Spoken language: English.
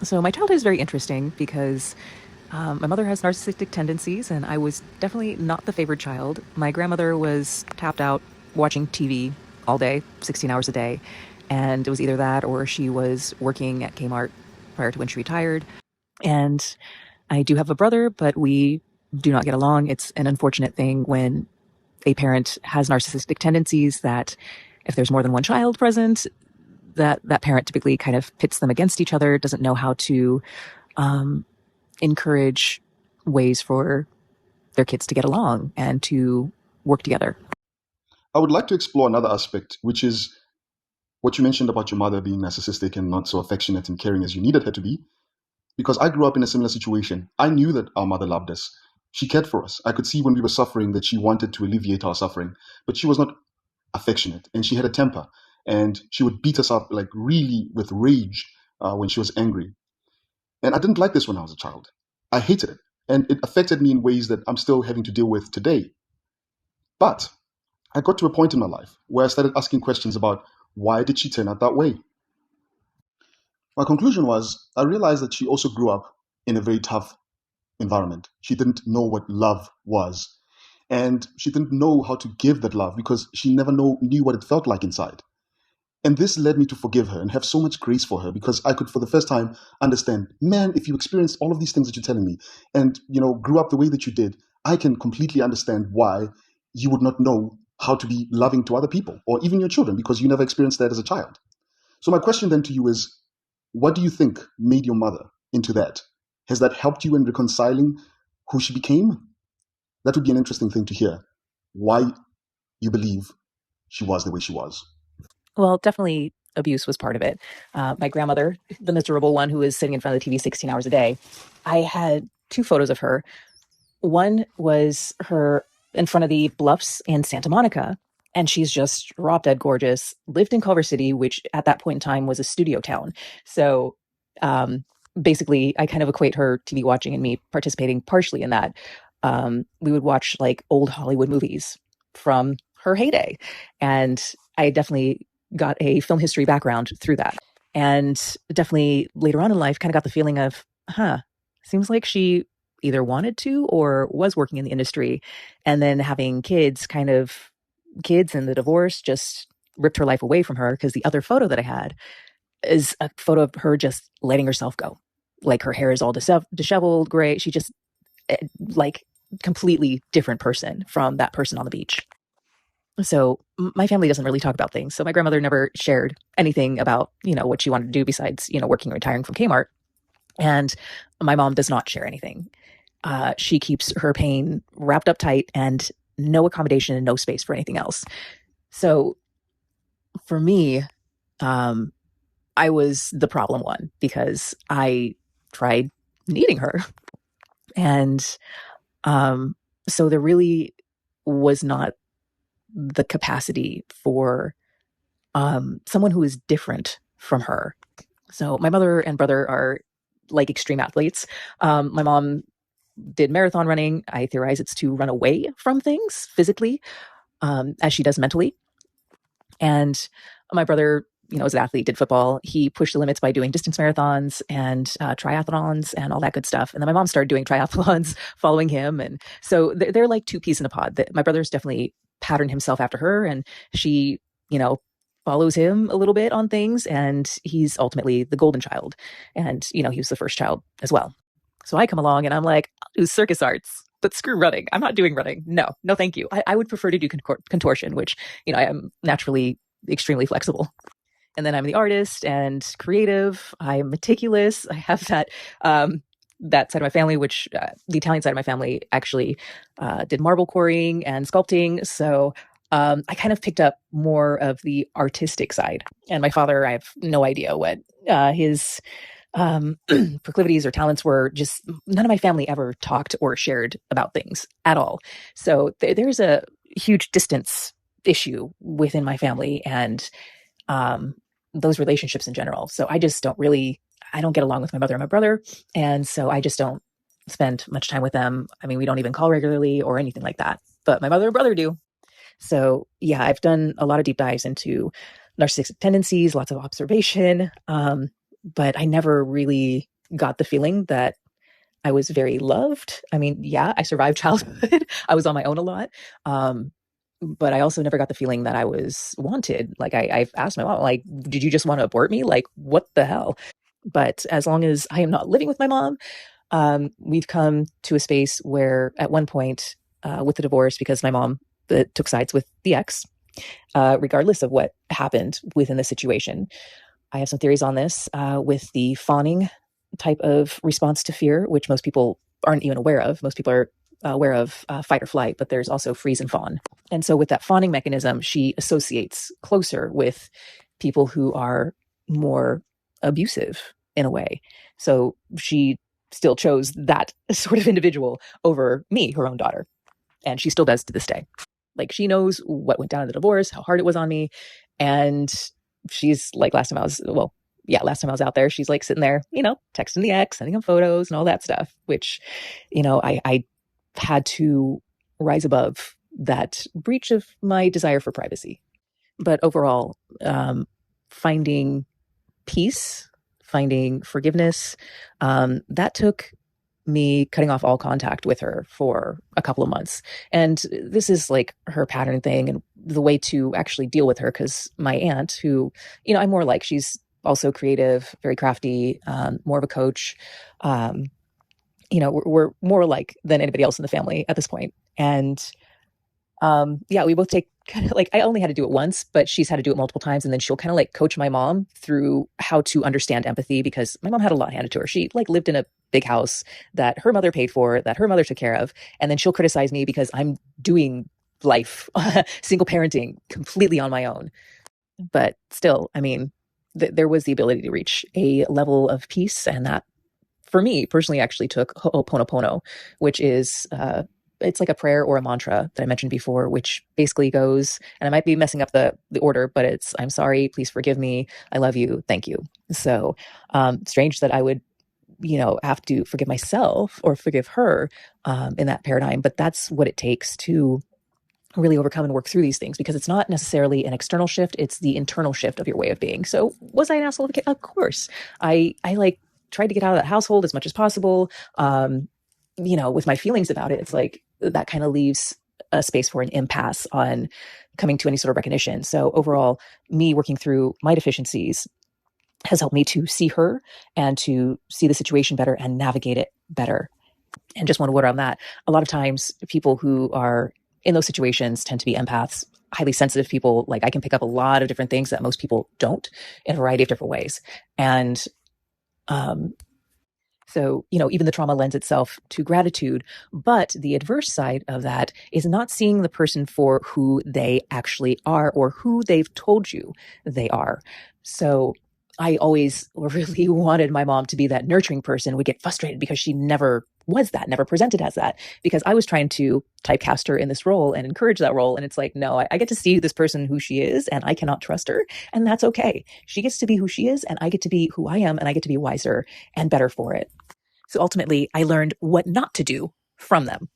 So my childhood is very interesting because my mother has narcissistic tendencies, and I was definitely not the favored child. My grandmother was tapped out watching TV all day, 16 hours a day, and it was either that or she was working at Kmart prior to when she retired. And I do have a brother, but we do not get along. It's an unfortunate thing when a parent has narcissistic tendencies that if there's more than one child present, that parent typically kind of pits them against each other, doesn't know how to encourage ways for their kids to get along and to work together. I would like to explore another aspect, which is what you mentioned about your mother being narcissistic and not so affectionate and caring as you needed her to be. Because I grew up in a similar situation. I knew that our mother loved us. She cared for us. I could see when we were suffering that she wanted to alleviate our suffering, but she was not affectionate and she had a temper and she would beat us up like really with rage when she was angry. And I didn't like this when I was a child. I hated it. And it affected me in ways that I'm still having to deal with today. But I got to a point in my life where I started asking questions about why did she turn out that way? My conclusion was I realized that she also grew up in a very tough environment. She didn't know what love was. And she didn't know how to give that love because she never knew what it felt like inside. And this led me to forgive her and have so much grace for her because I could, for the first time, understand, man, if you experienced all of these things that you're telling me and, grew up the way that you did, I can completely understand why you would not know how to be loving to other people or even your children because you never experienced that as a child. So my question then to you is, what do you think made your mother into that? Has that helped you in reconciling who she became? That would be an interesting thing to hear. Why you believe she was the way she was. Well, definitely abuse was part of it. My grandmother, the miserable one who was sitting in front of the TV 16 hours a day, I had two photos of her. One was her in front of the bluffs in Santa Monica, and she's just raw dead gorgeous, lived in Culver City, which at that point in time was a studio town. So basically, I kind of equate her TV watching and me participating partially in that. We would watch like old Hollywood movies from her heyday. And I definitely got a film history background through that. And definitely later on in life, kind of got the feeling of, seems like she either wanted to or was working in the industry. And then having kids and the divorce just ripped her life away from her because the other photo that I had is a photo of her just letting herself go. Like her hair is all disheveled, gray. She just like completely different person from that person on the beach. So my family doesn't really talk about things. So my grandmother never shared anything about, what she wanted to do besides, working or retiring from Kmart. And my mom does not share anything. She keeps her pain wrapped up tight and no accommodation and no space for anything else. So for me, I was the problem one because I tried needing her. And so there really was not the capacity for someone who is different from her. So my mother and brother are like extreme athletes. My mom did marathon running. I theorize it's to run away from things physically, as she does mentally. And my brother, as an athlete, did football. He pushed the limits by doing distance marathons and triathlons and all that good stuff. And then my mom started doing triathlons following him. And so they're like two peas in a pod. My brother's definitely patterned himself after her, and she, follows him a little bit on things. And he's ultimately the golden child. And, he was the first child as well. So I come along and I'm like, I'll do circus arts, but screw running. I'm not doing running. No, thank you. I would prefer to do contortion, which, I am naturally extremely flexible. And then I'm the artist and creative. I'm meticulous. I have that that side of my family, which the Italian side of my family actually did marble quarrying and sculpting. So I kind of picked up more of the artistic side. And my father, I have no idea what his proclivities or talents were. Just none of my family ever talked or shared about things at all. So there's a huge distance issue within my family and those relationships in general. So I just I don't get along with my mother and my brother. And so I just don't spend much time with them. I mean, we don't even call regularly or anything like that, but my mother and brother do. So yeah, I've done a lot of deep dives into narcissistic tendencies, lots of observation. But I never really got the feeling that I was very loved. I mean, yeah, I survived childhood. I was on my own a lot. But I also never got the feeling that I was wanted. Like I've asked my mom, like, did you just want to abort me? Like, what the hell? But as long as I am not living with my mom, we've come to a space where at one point, with the divorce, because my mom took sides with the ex, regardless of what happened within the situation. I have some theories on this with the fawning type of response to fear, which most people aren't even aware of. Most people are aware of fight or flight, but there's also freeze and fawn. And so with that fawning mechanism, she associates closer with people who are more abusive in a way. So she still chose that sort of individual over me, her own daughter. And she still does to this day. Like, she knows what went down in the divorce, how hard it was on me. And she's like, last time I was out there, she's like sitting there, texting the ex, sending him photos and all that stuff, which, I had to rise above that breach of my desire for privacy. But overall, finding peace, finding forgiveness, that took me cutting off all contact with her for a couple of months. And this is like her pattern thing and the way to actually deal with her, because my aunt, who, I'm more like, she's also creative, very crafty, more of a coach. We're more alike than anybody else in the family at this point. And we both take kind of like, I only had to do it once, but she's had to do it multiple times. And then she'll kind of like coach my mom through how to understand empathy, because my mom had a lot handed to her. She like lived in a big house that her mother paid for, that her mother took care of. And then she'll criticize me because I'm doing life, single parenting completely on my own. But still, I mean, there was the ability to reach a level of peace. And that, for me personally, actually took Ho'oponopono, which is, it's like a prayer or a mantra that I mentioned before, which basically goes, and I might be messing up the order, but it's, I'm sorry, please forgive me, I love you, thank you. So strange that I would, have to forgive myself or forgive her in that paradigm, but that's what it takes to really overcome and work through these things, because it's not necessarily an external shift, it's the internal shift of your way of being. So was I an asshole? Of course. I like tried to get out of that household as much as possible. With my feelings about it, it's like that kind of leaves a space for an impasse on coming to any sort of recognition. So overall, me working through my deficiencies has helped me to see her and to see the situation better and navigate it better. And just one word on that. A lot of times people who are in those situations tend to be empaths, highly sensitive people. Like, I can pick up a lot of different things that most people don't in a variety of different ways. And, so, even the trauma lends itself to gratitude, but the adverse side of that is not seeing the person for who they actually are or who they've told you they are. So I always really wanted my mom to be that nurturing person, would get frustrated because she never was that, never presented as that, because I was trying to typecast her in this role and encourage that role. And it's like, no, I get to see this person who she is, and I cannot trust her. And that's okay. She gets to be who she is, and I get to be who I am, and I get to be wiser and better for it. So ultimately, I learned what not to do from them.